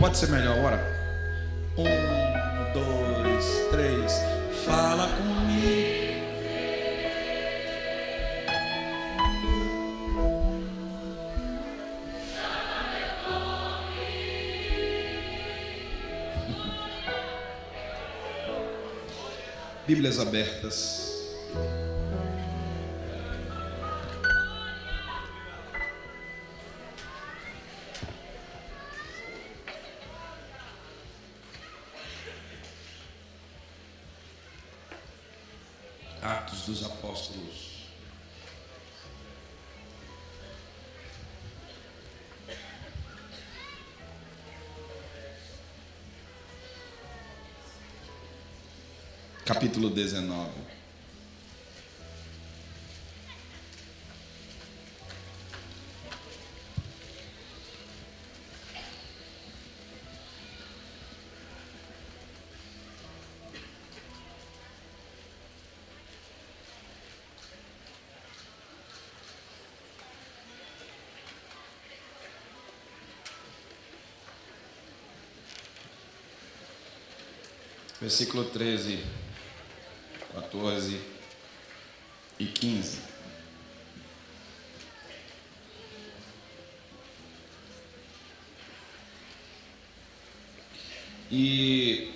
pode ser melhor agora? 1, 2, 3. Fala comigo. Bíblias abertas. Atos dos Apóstolos. Capítulo 19. Versículo 13, 14 e 15. E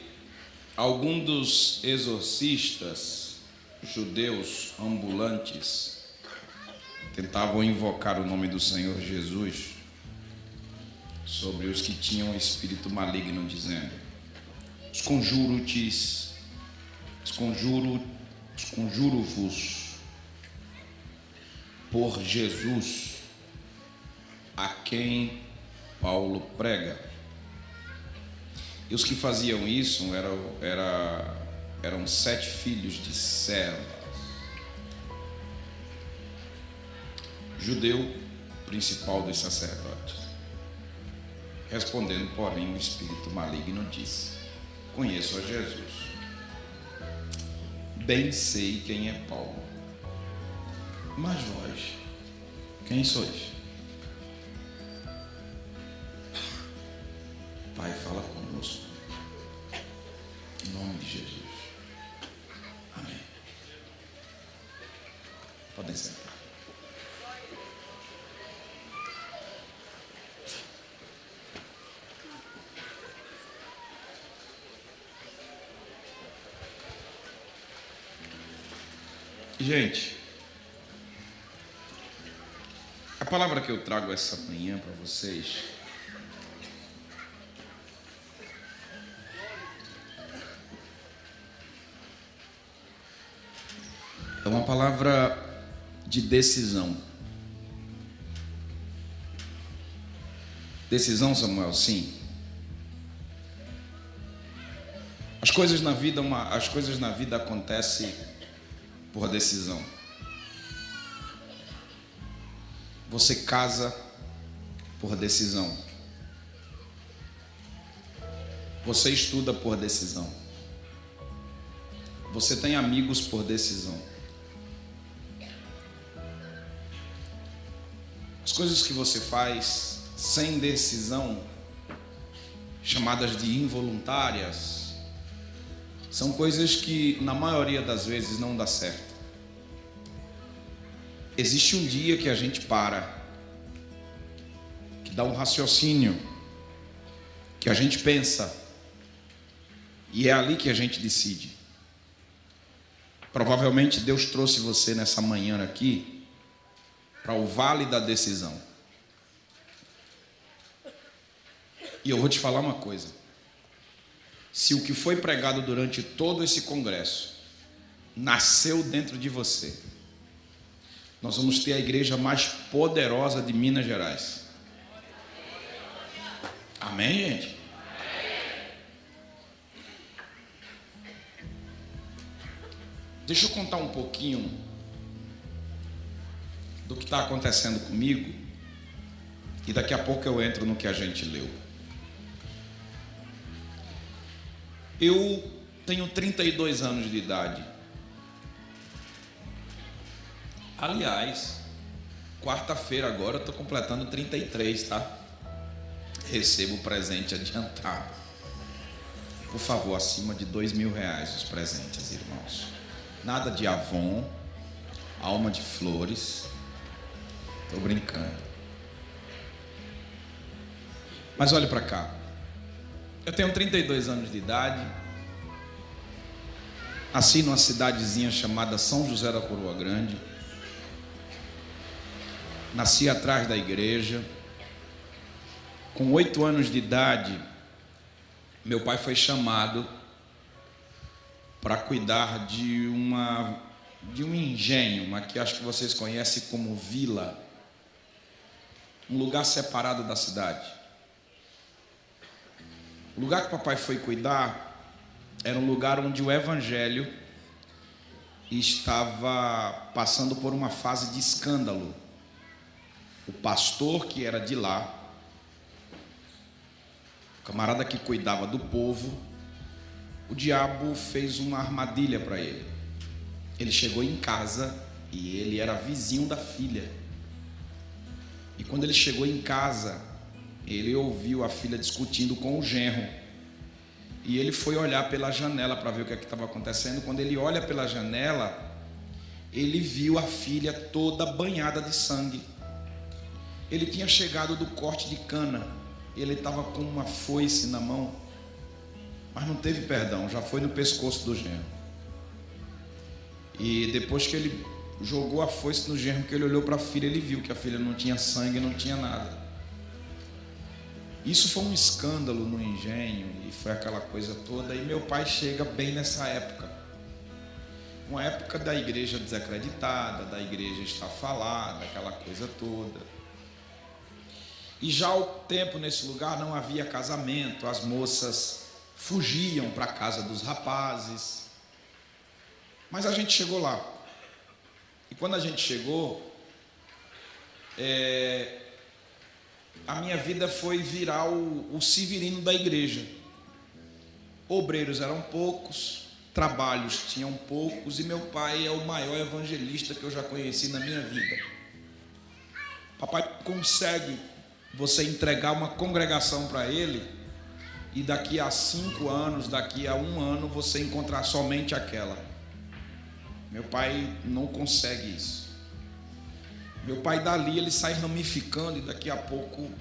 alguns dos exorcistas judeus ambulantes tentavam invocar o nome do Senhor Jesus sobre os que tinham espírito maligno, dizendo: esconjuro-vos por Jesus, a quem Paulo prega. E os que faziam isso eram 7 filhos de Cefas, judeu principal dos sacerdotes. Respondendo, porém, o espírito maligno disse: conheço a Jesus, bem sei quem é Paulo, mas vós, quem sois? Pai, fala conosco, em nome de Jesus. Amém. Podem sentar. Gente, a palavra que eu trago essa manhã para vocês é uma palavra de decisão. Decisão, Samuel? Sim. As coisas na vida acontecem por decisão. Você casa por decisão. Você estuda por decisão. Você tem amigos por decisão. As coisas que você faz sem decisão, chamadas de involuntárias, são coisas que na maioria das vezes não dá certo. Existe um dia que a gente para, que dá um raciocínio, que a gente pensa, e é ali que a gente decide. Provavelmente Deus trouxe você nessa manhã aqui para o vale da decisão. E eu vou te falar uma coisa: se o que foi pregado durante todo esse congresso nasceu dentro de você, nós vamos ter a igreja mais poderosa de Minas Gerais. Amém, gente? Deixa eu contar um pouquinho do que está acontecendo comigo, e daqui a pouco eu entro no que a gente leu. Eu tenho 32 anos de idade. Aliás, quarta-feira agora eu estou completando 33, tá? receba o presente adiantado. Por favor, acima de R$2.000 os presentes, irmãos. Nada de Avon, Alma de Flores. Estou brincando. Mas olhe para cá. Eu tenho 32 anos de idade. Nasci numa cidadezinha chamada São José da Coroa Grande. Nasci atrás da igreja. Com 8 anos de idade, meu pai foi chamado para cuidar de um engenho, uma que acho que vocês conhecem como vila, um lugar separado da cidade. O lugar que o papai foi cuidar era um lugar onde o evangelho estava passando por uma fase de escândalo. O pastor que era de lá, o camarada que cuidava do povo, o diabo fez uma armadilha para ele. Ele chegou em casa e ele era vizinho da filha. E quando ele chegou em casa, ele ouviu a filha discutindo com o genro. E ele foi olhar pela janela para ver o que estava acontecendo. Quando ele olha pela janela, ele viu a filha toda banhada de sangue. Ele tinha chegado do corte de cana. Ele estava com uma foice na mão, mas não teve perdão, já foi no pescoço do genro. E depois que ele jogou a foice no genro, que ele olhou para a filha, ele viu que a filha não tinha sangue, não tinha nada. Isso foi um escândalo no engenho, e foi aquela coisa toda. E meu pai chega bem nessa época, uma época da igreja desacreditada, da igreja estafalada, aquela coisa toda. E já há tempo nesse lugar não havia casamento, as moças fugiam para a casa dos rapazes. Mas a gente chegou lá. E quando a gente chegou, a minha vida foi virar o severino da igreja. Obreiros eram poucos, trabalhos tinham poucos, e meu pai é o maior evangelista que eu já conheci na minha vida. Papai consegue você entregar uma congregação para ele, e daqui a 5 anos, daqui a 1 ano, você encontrar somente aquela. Meu pai não consegue isso. Meu pai dali, ele sai ramificando, e daqui a pouco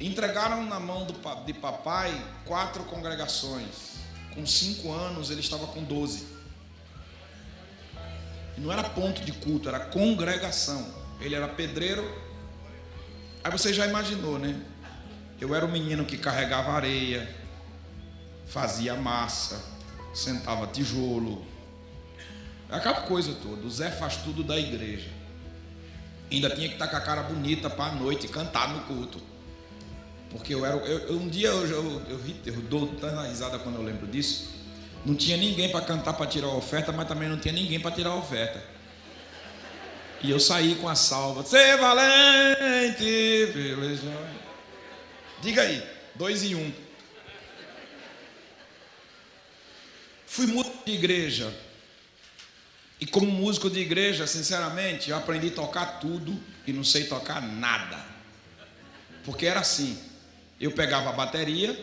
entregaram na mão de papai 4 congregações. Com 5 anos ele estava com 12. E não era ponto de culto, era congregação. Ele era pedreiro. Aí você já imaginou, né? Eu era o menino que carregava areia, fazia massa, sentava tijolo, aquela coisa toda. O Zé faz tudo da igreja. Ainda tinha que estar com a cara bonita para a noite cantar no culto. Porque um dia eu dou tanta risada quando eu lembro disso. Não tinha ninguém para cantar, para tirar a oferta, mas também não tinha ninguém para tirar a oferta. E eu saí com a salva. Ser valente, pelejar. Diga aí, 2 em 1. Fui músico de igreja. E como músico de igreja, sinceramente, eu aprendi a tocar tudo e não sei tocar nada. Porque era assim. Eu pegava a bateria,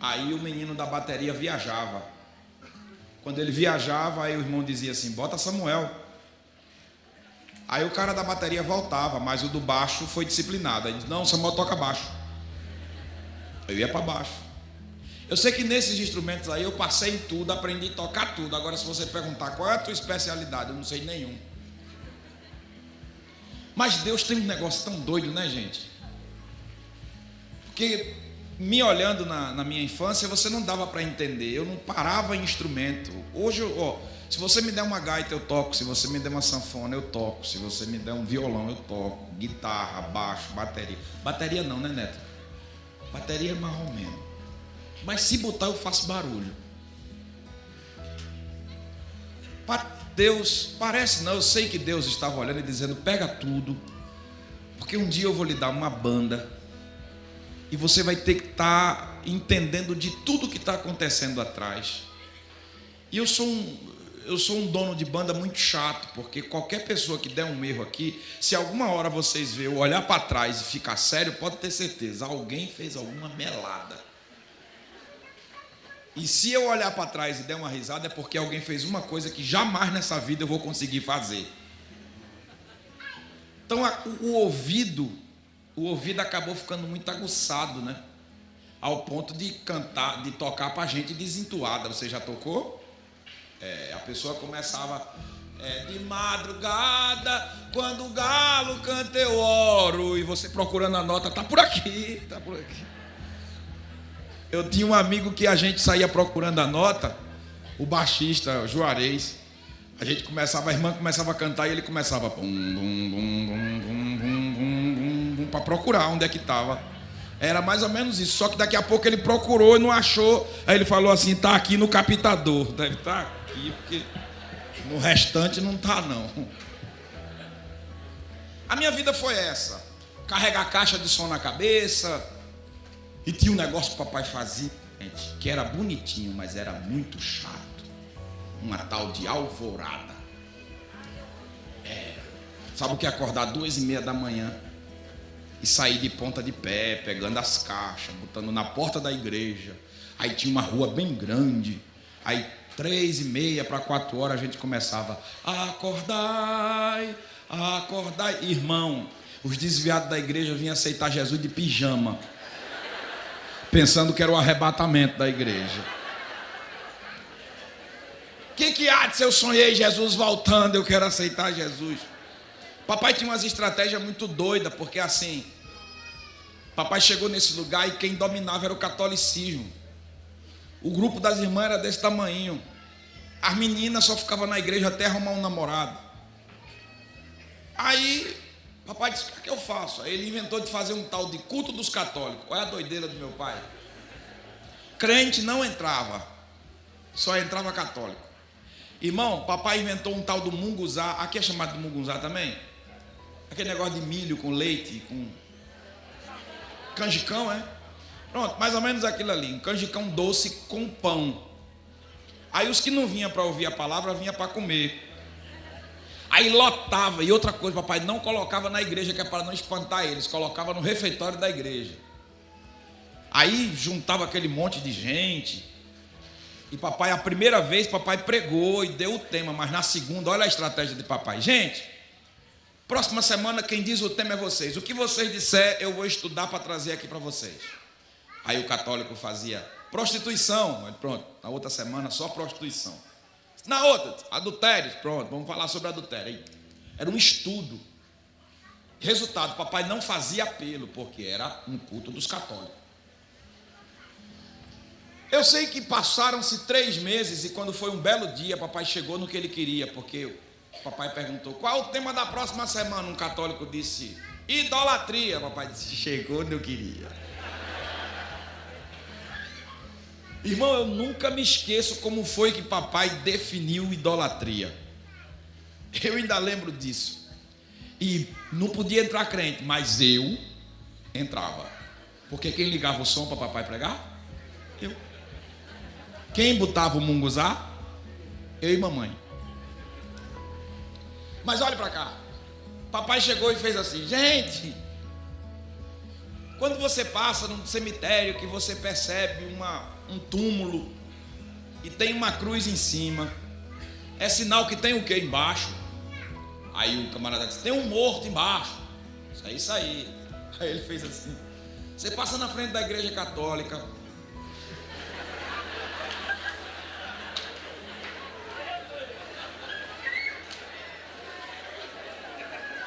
aí o menino da bateria viajava. Quando ele viajava, aí o irmão dizia assim, bota Samuel. Aí o cara da bateria voltava, mas o do baixo foi disciplinado. Aí disse, não, Samuel toca baixo. Eu ia para baixo. Eu sei que nesses instrumentos aí eu passei em tudo, aprendi a tocar tudo. Agora se você perguntar qual é a tua especialidade, eu não sei nenhum. Mas Deus tem um negócio tão doido, né, gente? Porque me olhando na minha infância, você não dava para entender. Eu não parava em instrumento. Hoje, se você me der uma gaita, eu toco. Se você me der uma sanfona, eu toco. Se você me der um violão, eu toco. Guitarra, baixo, bateria. Bateria não, né, Neto? Bateria é mais ou menos. Mas se botar, eu faço barulho. Deus, parece não, eu sei que Deus estava olhando e dizendo, pega tudo. Porque um dia eu vou lhe dar uma banda. E você vai ter que estar entendendo de tudo que está acontecendo atrás. E eu sou eu sou um dono de banda muito chato, porque qualquer pessoa que der um erro aqui, se alguma hora vocês verem eu olhar para trás e ficar sério, pode ter certeza, alguém fez alguma melada. E se eu olhar para trás e der uma risada, é porque alguém fez uma coisa que jamais nessa vida eu vou conseguir fazer. Então o ouvido acabou ficando muito aguçado, né? Ao ponto de cantar, de tocar para a gente desentuada. Você já tocou? A pessoa começava de madrugada, quando o galo canta eu oro, e você procurando a nota, tá por aqui, tá por aqui. Eu tinha um amigo que a gente saía procurando a nota, o baixista, o Juarez. A gente começava, a irmã começava a cantar e ele começava para procurar onde é que estava. Era mais ou menos isso, só que daqui a pouco ele procurou e não achou. Aí ele falou assim, tá aqui no captador. Deve estar aqui, porque no restante não tá não. A minha vida foi essa. Carregar caixa de som na cabeça. E tinha um negócio que o papai fazia, gente, que era bonitinho, mas era muito chato. Uma tal de alvorada. Sabe o que é acordar 2:30 da manhã e sair de ponta de pé, pegando as caixas, botando na porta da igreja. Aí tinha uma rua bem grande. Aí 3:30 para 4 horas a gente começava: acordai, acordai. Irmão, os desviados da igreja vinham aceitar Jesus de pijama, pensando que era o arrebatamento da igreja. O que há de se eu sonhei Jesus voltando, eu quero aceitar Jesus? Papai tinha umas estratégias muito doidas, porque assim, papai chegou nesse lugar e quem dominava era o catolicismo. O grupo das irmãs era desse tamanho. As meninas só ficavam na igreja até arrumar um namorado. Aí, papai disse, o que eu faço? Aí ele inventou de fazer um tal de culto dos católicos. Olha a doideira do meu pai. Crente não entrava, só entrava católico. Irmão, papai inventou um tal do munguzá. Aqui é chamado de munguzá também? Aquele negócio de milho com leite, com canjicão, é? Pronto, mais ou menos aquilo ali. Um canjicão doce com pão. Aí os que não vinham para ouvir a palavra, vinham para comer. Aí lotava. E outra coisa, papai não colocava na igreja, que é para não espantar eles. Colocava no refeitório da igreja. Aí juntava aquele monte de gente. E papai, a primeira vez, papai pregou e deu o tema. Mas na segunda, olha a estratégia de papai. Gente, próxima semana quem diz o tema é vocês. O que vocês disser, eu vou estudar para trazer aqui para vocês. Aí o católico fazia prostituição. Pronto, na outra semana só prostituição. Na outra, adultério. Pronto, vamos falar sobre adultério. Era um estudo. Resultado, papai não fazia apelo, porque era um culto dos católicos. Eu sei que passaram-se 3 meses e quando foi um belo dia, papai chegou no que ele queria, porque o papai perguntou, qual é o tema da próxima semana? Um católico disse, idolatria. Papai disse, chegou onde eu queria. Irmão, eu nunca me esqueço como foi que papai definiu idolatria. Eu ainda lembro disso. E não podia entrar crente, mas eu entrava. Porque quem ligava o som para papai pregar? Eu. Quem botava o munguzá? Eu e mamãe. Mas olha para cá. Papai chegou e fez assim, gente, quando você passa num cemitério que você percebe um túmulo e tem uma cruz em cima, é sinal que tem o que embaixo? Aí o camarada disse, tem um morto embaixo. Isso aí. Aí ele fez assim, você passa na frente da igreja católica,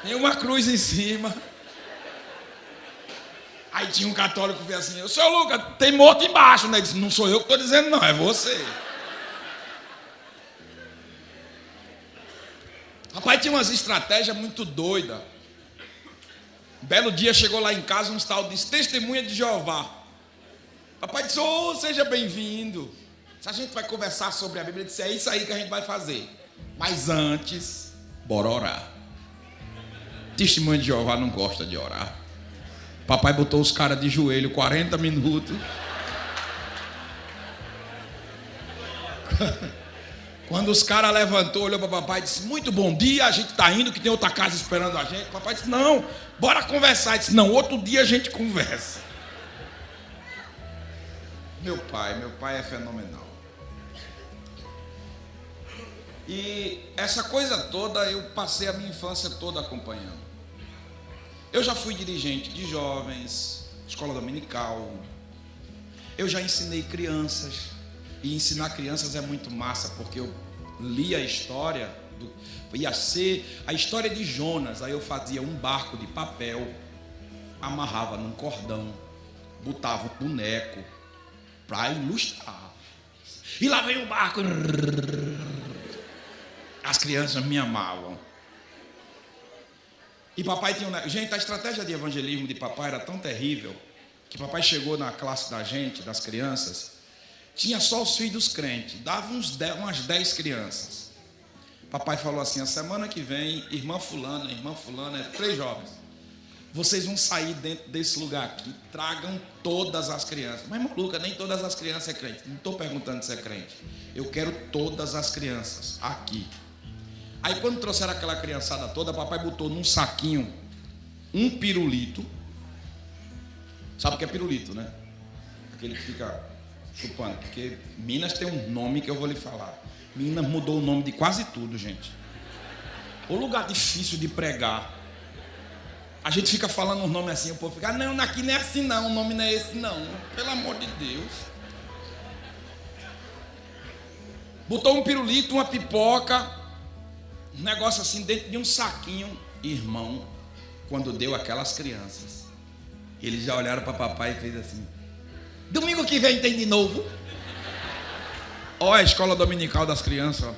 tem uma cruz em cima. Aí tinha um católico que fez assim, seu Lucas, tem morto embaixo, né? Ele disse, não sou eu que estou dizendo não, é você. Rapaz, tinha umas estratégias muito doidas. Um belo dia chegou lá em casa uns tal de testemunha de Jeová. Papai disse, seja bem-vindo. Se a gente vai conversar sobre a Bíblia, ele disse, é isso aí que a gente vai fazer. Mas antes, bora orar. Testemunha de Jeová não gosta de orar. Papai botou os caras de joelho 40 minutos. Quando os caras levantou, olhou para o papai e disse: muito bom dia, a gente está indo, que tem outra casa esperando a gente. O papai disse: não, bora conversar. Ele disse: não, outro dia a gente conversa. Meu pai é fenomenal. E essa coisa toda eu passei a minha infância toda acompanhando. Eu já fui dirigente de jovens, escola dominical. Eu já ensinei crianças. E ensinar crianças é muito massa, porque eu li a história, ia ser a história de Jonas. Aí eu fazia um barco de papel, amarrava num cordão, botava um boneco para ilustrar. E lá vem o barco. As crianças me amavam. E papai tinha gente, a estratégia de evangelismo de papai era tão terrível que papai chegou na classe da gente, das crianças, tinha só os filhos crentes, dava umas 10 crianças. Papai falou assim: a semana que vem, irmã fulana, 3 jovens, vocês vão sair dentro desse lugar aqui, tragam todas as crianças. Mas irmão Lucas, nem todas as crianças é crente. Não estou perguntando se é crente. Eu quero todas as crianças aqui. Aí quando trouxeram aquela criançada toda, papai botou num saquinho um pirulito. Sabe o que é pirulito, né? Aquele que fica chupando, porque Minas tem um nome que eu vou lhe falar. Minas mudou o nome de quase tudo, gente. O lugar difícil de pregar. A gente fica falando uns nomes assim, o povo fica: não, aqui não é assim não, o nome não é esse não. Pelo amor de Deus. Botou um pirulito, uma pipoca, um negócio assim dentro de um saquinho. Irmão, quando deu aquelas crianças, eles já olharam para papai e fez assim: domingo que vem tem de novo. Olha a escola dominical das crianças, ó,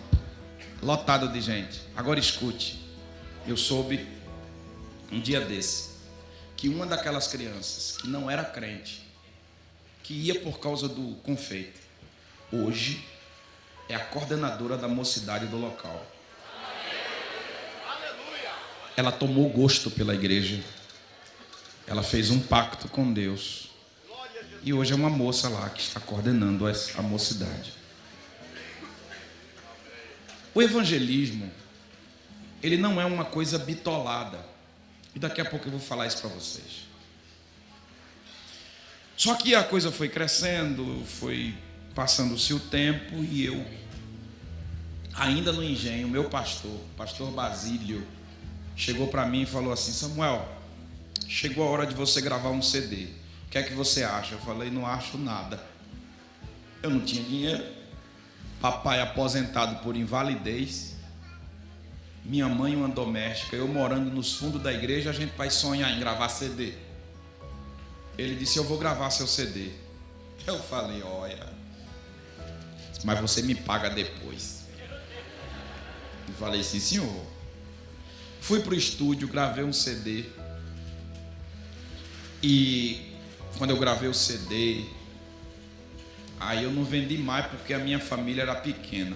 lotado de gente. Agora escute, eu soube um dia desse que uma daquelas crianças que não era crente, que ia por causa do confeito, hoje é a coordenadora da mocidade do local. Ela tomou gosto pela igreja, ela fez um pacto com Deus e hoje é uma moça lá que está coordenando a mocidade. O evangelismo, ele não é uma coisa bitolada. E daqui a pouco eu vou falar isso para vocês. Só que a coisa foi crescendo, foi passando-se o tempo e eu, ainda no engenho, meu pastor Basílio, chegou para mim e falou assim: Samuel, chegou a hora de você gravar um CD. O que é que você acha? Eu falei: não acho nada. Eu não tinha dinheiro. Papai aposentado por invalidez. Minha mãe uma doméstica. Eu morando nos fundos da igreja. A gente vai sonhar em gravar CD. Ele disse: eu vou gravar seu CD. Eu falei: olha, mas você me paga depois. Eu falei: sim, senhor. Fui para o estúdio, gravei um CD. E quando eu gravei o CD, aí eu não vendi mais porque a minha família era pequena.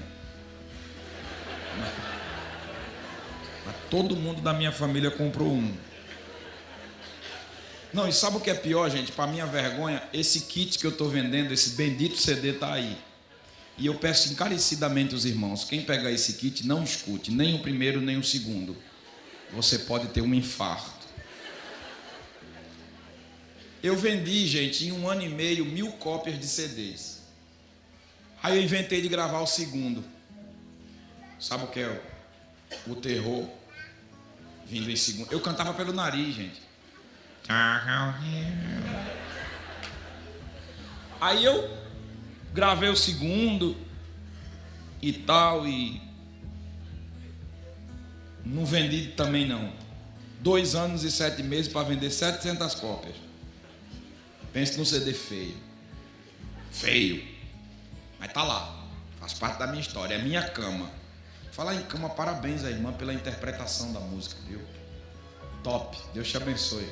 Mas todo mundo da minha família comprou um. Não, e sabe o que é pior, gente? Para minha vergonha, esse kit que eu estou vendendo, esse bendito CD está aí. E eu peço encarecidamente aos irmãos: quem pegar esse kit, não escute nem o primeiro nem o segundo. Você pode ter um infarto. Eu vendi, gente, em 1 ano e meio, 1000 cópias de CDs. Aí eu inventei de gravar o segundo. Sabe o que é o terror vindo em segundo? Eu cantava pelo nariz, gente. Aí eu gravei o segundo e tal, e não vendi também não. 2 anos e 7 meses para vender 700 cópias. Pense no CD feio. Feio. Mas tá lá. Faz parte da minha história. É minha cama. Falar em cama, parabéns à irmã pela interpretação da música, viu? Top. Deus te abençoe.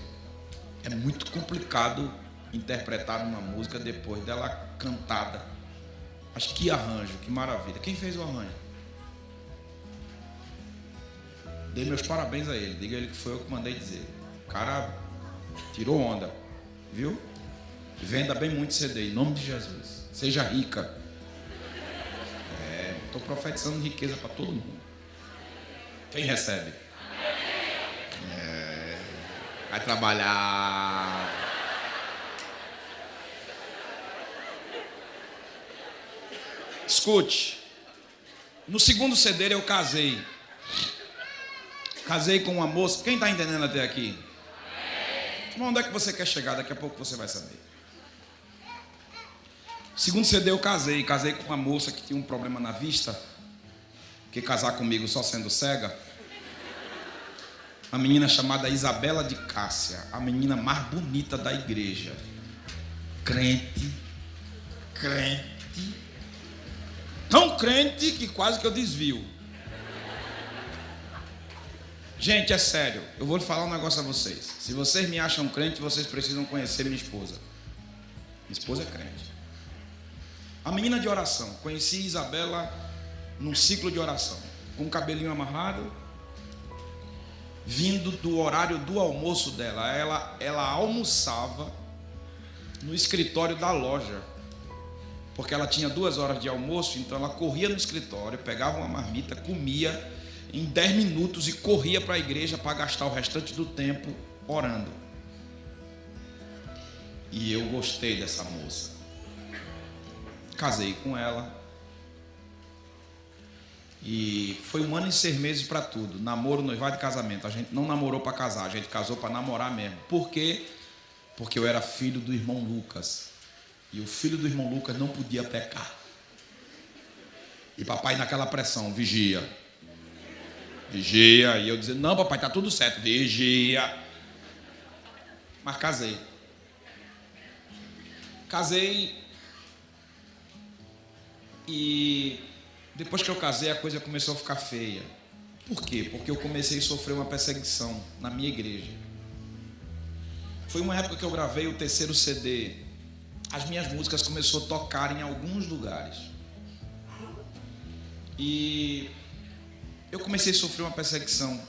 É muito complicado interpretar uma música depois dela cantada. Mas que arranjo, que maravilha. Quem fez o arranjo? Dei meus parabéns a ele. Diga a ele que foi eu que mandei dizer. O cara tirou onda. Viu? Venda bem muito CD, em nome de Jesus. Seja rica. estou profetizando riqueza para todo mundo. Quem recebe? Vai trabalhar. Escute. No segundo CD eu casei. Casei com uma moça. Quem está entendendo até aqui? Onde é que você quer chegar? Daqui a pouco você vai saber. Segundo CD eu casei. Casei com uma moça que tinha um problema na vista. Que casar comigo só sendo cega. Uma menina chamada Isabela de Cássia. A menina mais bonita da igreja. Crente. Tão crente que quase que eu desvio. Gente, é sério. Eu vou falar um negócio a vocês. Se vocês me acham crente, vocês precisam conhecer minha esposa. Minha esposa é crente. A menina de oração. Conheci Isabela num ciclo de oração. Com o cabelinho amarrado. Vindo do horário do almoço dela. Ela almoçava no escritório da loja. Porque ela tinha 2 horas de almoço, então ela corria no escritório, pegava uma marmita, comia em 10 minutos e corria para a igreja para gastar o restante do tempo orando. E eu gostei dessa moça. Casei com ela. E foi 1 ano e 6 meses para tudo. Namoro, noivado e casamento. A gente não namorou para casar, a gente casou para namorar mesmo. Por quê? Porque eu era filho do irmão Lucas. E o filho do irmão Lucas não podia pecar. E papai naquela pressão, vigia. E eu dizendo, não papai, tá tudo certo, vigia. Mas casei. E depois que eu casei a coisa começou a ficar feia. Por quê? Porque eu comecei a sofrer uma perseguição na minha igreja. Foi uma época que eu gravei o 3º CD. As minhas músicas começaram a tocar em alguns lugares. E eu comecei a sofrer uma perseguição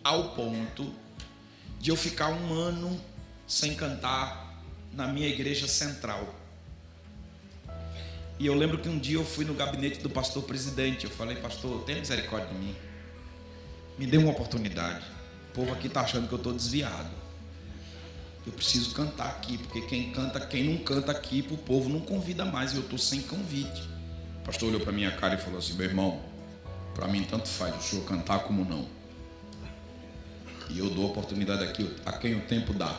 ao ponto de eu ficar 1 ano sem cantar na minha igreja central. E eu lembro que um dia eu fui no gabinete do pastor presidente. Eu falei, pastor, tenha misericórdia de mim. Me dê uma oportunidade. O povo aqui está achando que eu estou desviado. Eu preciso cantar aqui, porque quem não canta aqui, para o povo não convida mais, e eu estou sem convite. O pastor olhou para minha cara e falou assim, meu irmão, para mim tanto faz o senhor cantar como não. E eu dou oportunidade aqui a quem o tempo dá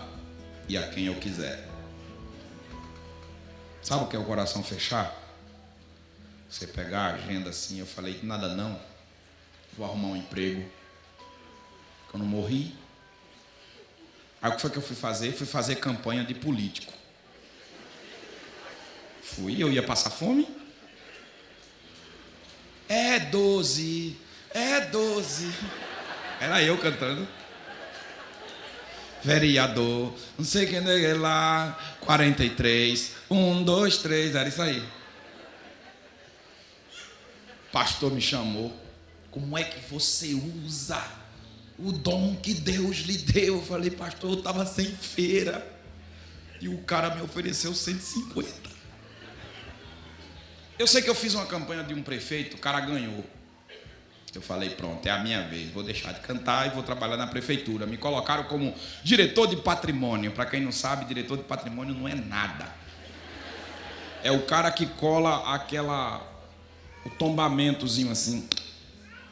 e a quem eu quiser. Sabe o que é o coração fechar? Você pegar a agenda assim, eu falei, nada não, vou arrumar um emprego, que eu não morri. Aí o que foi que eu fui fazer? Fui fazer campanha de político. Eu ia passar fome? É 12. Era eu cantando. Vereador, não sei quem é lá, 43, 1, 2, 3, era isso aí. Pastor me chamou. Como é que você usa o dom que Deus lhe deu? Eu falei, pastor, eu estava sem feira. E o cara me ofereceu 150. Eu sei que eu fiz uma campanha de um prefeito, o cara ganhou. Eu falei, pronto, é a minha vez. Vou deixar de cantar e vou trabalhar na prefeitura. Me colocaram como diretor de patrimônio. Para quem não sabe, diretor de patrimônio não é nada. É o cara que cola o tombamentozinho assim,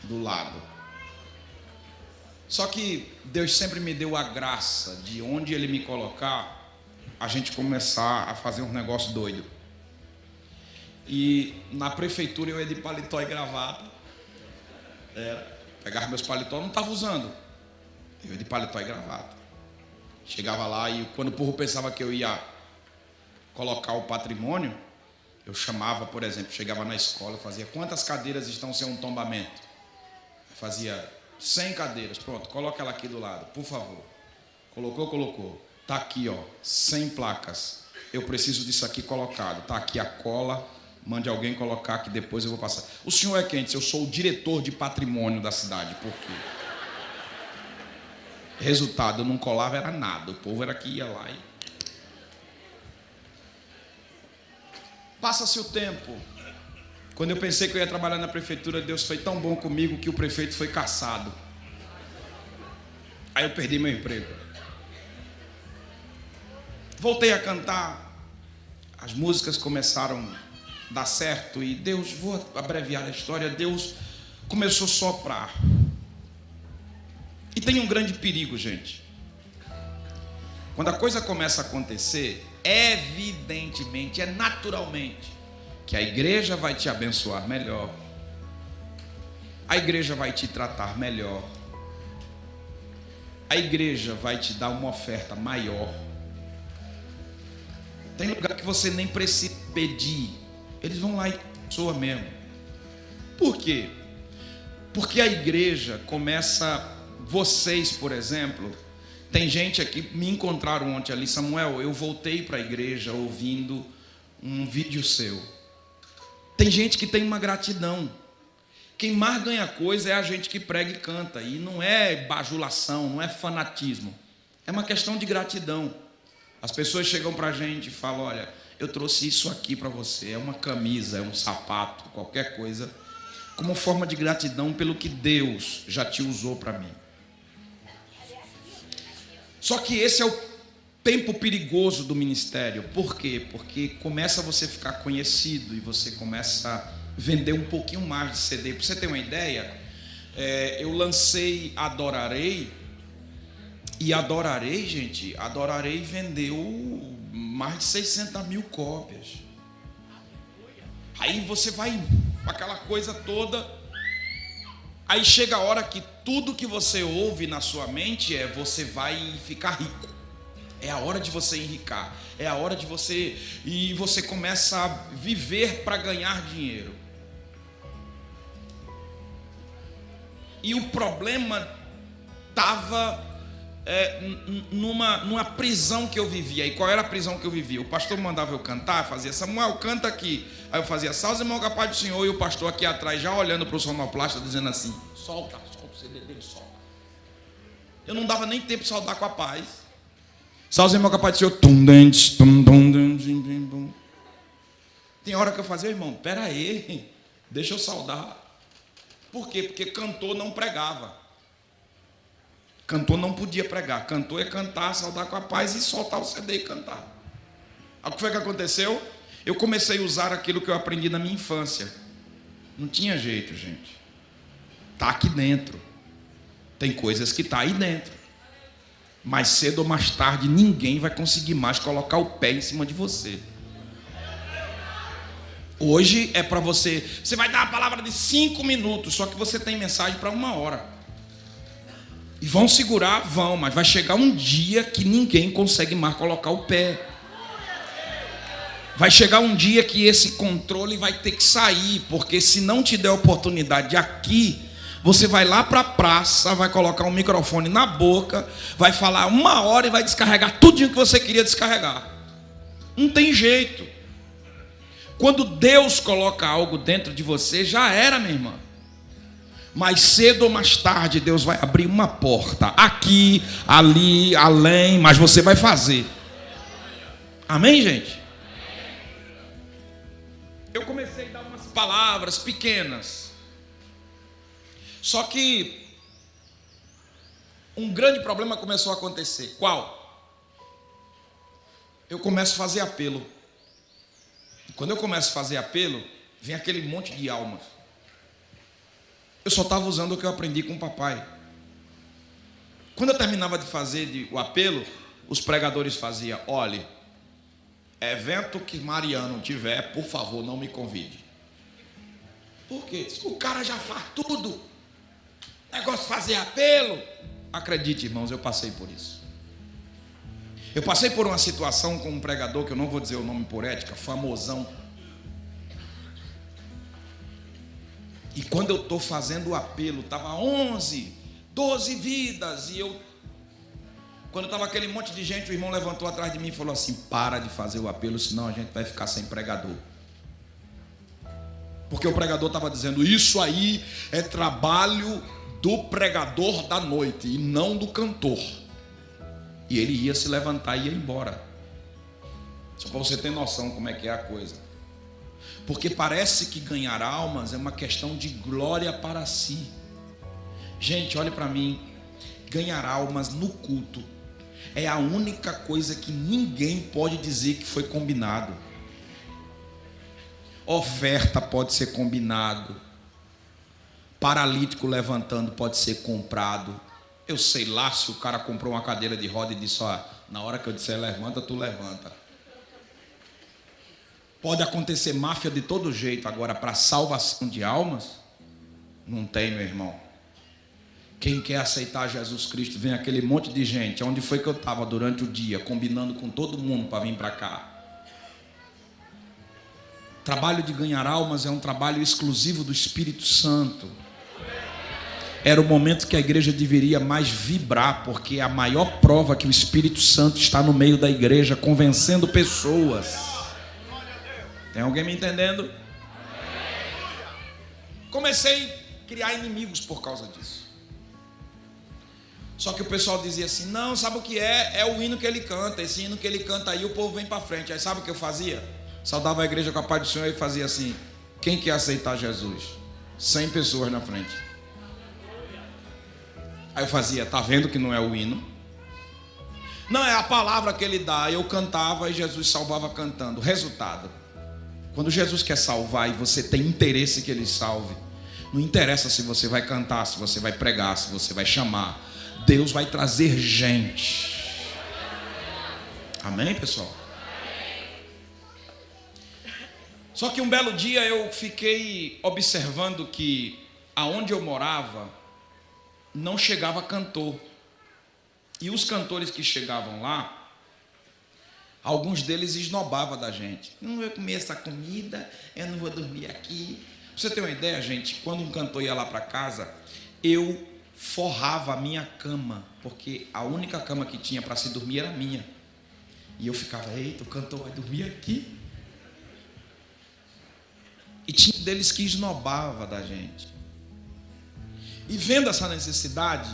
do lado. Só que Deus sempre me deu a graça de onde Ele me colocar, a gente começar a fazer um negócio doido. E na prefeitura eu ia de paletó e gravata. Pegava meus paletó, não estava usando. Eu ia de paletó e gravata. Chegava lá e quando o povo pensava que eu ia colocar o patrimônio, eu chamava, por exemplo, chegava na escola, fazia quantas cadeiras estão sem um tombamento? Eu fazia 100 cadeiras, pronto, coloca ela aqui do lado, por favor. Colocou. Tá aqui, ó, 100 placas. Eu preciso disso aqui colocado. Tá aqui a cola, mande alguém colocar que depois eu vou passar. O senhor é quem? Eu sou o diretor de patrimônio da cidade. Por quê? Resultado, eu não colava era nada. O povo era que ia lá e... Passa-se o tempo. Quando eu pensei que eu ia trabalhar na prefeitura, Deus foi tão bom comigo que o prefeito foi cassado. Aí eu perdi meu emprego. Voltei a cantar, as músicas começaram a dar certo e Deus, vou abreviar a história, Deus começou a soprar. E tem um grande perigo, gente. Quando a coisa começa a acontecer, evidentemente, naturalmente, que a igreja vai te abençoar melhor, a igreja vai te tratar melhor, a igreja vai te dar uma oferta maior. Tem lugar que você nem precisa pedir, eles vão lá e abençoam mesmo. Por quê? Porque a igreja começa, vocês, por exemplo, tem gente aqui, me encontraram ontem ali, Samuel, eu voltei para a igreja ouvindo um vídeo seu. Tem gente que tem uma gratidão. Quem mais ganha coisa é a gente que prega e canta. E não é bajulação, não é fanatismo. É uma questão de gratidão. As pessoas chegam para a gente e falam, olha, eu trouxe isso aqui para você. É uma camisa, é um sapato, qualquer coisa. Como forma de gratidão pelo que Deus já te usou para mim. Só que esse é o tempo perigoso do ministério. Por quê? Porque começa você a ficar conhecido e você começa a vender um pouquinho mais de CD. Para você ter uma ideia, eu lancei Adorarei, e Adorarei, gente, Adorarei vendeu mais de 600 mil cópias. Aí você vai, aquela coisa toda, aí chega a hora que tudo que você ouve na sua mente você vai ficar rico. É a hora de você enricar, é a hora de você, e você começa a viver para ganhar dinheiro. E o problema estava numa prisão que eu vivia. E qual era a prisão que eu vivia? O pastor mandava eu cantar, fazia, Samuel, canta aqui. Aí eu fazia, salve irmão, a paz do Senhor, e o pastor aqui atrás já olhando para o sonoplasta, dizendo assim, solta o CD dele, solta. Eu não dava nem tempo de saudar com a paz. Salve irmão, a paz do Senhor. Tem hora que eu fazia, irmão, pera aí, deixa eu saudar. Por quê? Porque cantor não pregava. Cantor não podia pregar. Cantor é cantar, saudar com a paz e soltar o CD e cantar. O que foi que aconteceu? Eu comecei a usar aquilo que eu aprendi na minha infância. Não tinha jeito, gente. Está aqui dentro. Tem coisas que estão aí dentro. Mais cedo ou mais tarde, ninguém vai conseguir mais colocar o pé em cima de você. Hoje é para você. Você vai dar uma palavra de 5 minutos, só que você tem mensagem para 1 hora. E vão segurar? Vão, mas vai chegar um dia que ninguém consegue mais colocar o pé. Vai chegar um dia que esse controle vai ter que sair, porque se não te der oportunidade aqui, você vai lá para a praça, vai colocar um microfone na boca, vai falar 1 hora e vai descarregar tudo o que você queria descarregar. Não tem jeito. Quando Deus coloca algo dentro de você, já era, minha irmã. Mais cedo ou mais tarde, Deus vai abrir uma porta. Aqui, ali, além, mas você vai fazer. Amém, gente? Eu comecei a dar umas palavras pequenas. Só que um grande problema começou a acontecer. Qual? Eu começo a fazer apelo. Quando eu começo a fazer apelo, vem aquele monte de almas. Eu só estava usando o que eu aprendi com o papai. Quando eu terminava de fazer o apelo, os pregadores faziam, olhe, evento que Mariano tiver, por favor, não me convide. Por quê? O cara já faz tudo. Negócio de fazer apelo. Acredite, irmãos, eu passei por isso. Eu passei por uma situação com um pregador, que eu não vou dizer o nome por ética, famosão. E quando eu estou fazendo o apelo, estava 11, 12 vidas. E quando estava aquele monte de gente, o irmão levantou atrás de mim e falou assim, para de fazer o apelo, senão a gente vai ficar sem pregador. Porque o pregador estava dizendo, isso aí é trabalho do pregador da noite e não do cantor. E ele ia se levantar e ia embora. Só para você ter noção como é que é a coisa. Porque parece que ganhar almas é uma questão de glória para si. Gente, olhe para mim. Ganhar almas no culto é a única coisa que ninguém pode dizer que foi combinado. Oferta pode ser combinado. Paralítico levantando pode ser comprado. Eu sei lá se o cara comprou uma cadeira de roda e disse: ó, na hora que eu disser levanta, tu levanta. Pode acontecer máfia de todo jeito. Agora, para salvação de almas, não tem, meu irmão. Quem quer aceitar Jesus Cristo, vem aquele monte de gente. Onde foi que eu estava durante o dia, combinando com todo mundo para vir para cá? Trabalho de ganhar almas é um trabalho exclusivo do Espírito Santo. Era o momento que a igreja deveria mais vibrar, porque é a maior prova que o Espírito Santo está no meio da igreja, convencendo pessoas. Tem alguém me entendendo? Comecei a criar inimigos por causa disso. Só que o pessoal dizia assim: não, sabe o que é? É o hino que ele canta. Esse hino que ele canta aí, o povo vem para frente. Aí sabe o que eu fazia? Saudava a igreja com a paz do Senhor e fazia assim: quem quer aceitar Jesus? 100 pessoas na frente. Aí eu fazia: tá vendo que não é o hino? Não, é a palavra que ele dá. Eu cantava e Jesus salvava cantando. Resultado: quando Jesus quer salvar e você tem interesse que ele salve, não interessa se você vai cantar, se você vai pregar, se você vai chamar, Deus vai trazer gente. Amém, pessoal? Só que um belo dia eu fiquei observando que aonde eu morava não chegava cantor. E os cantores que chegavam lá, alguns deles esnobavam da gente. Não vou comer essa comida, eu não vou dormir aqui. Pra você ter uma ideia, gente, quando um cantor ia lá para casa, eu forrava a minha cama, porque a única cama que tinha para se dormir era minha. E eu ficava: eita, o cantor vai dormir aqui. E tinha deles que esnobava da gente. E vendo essa necessidade,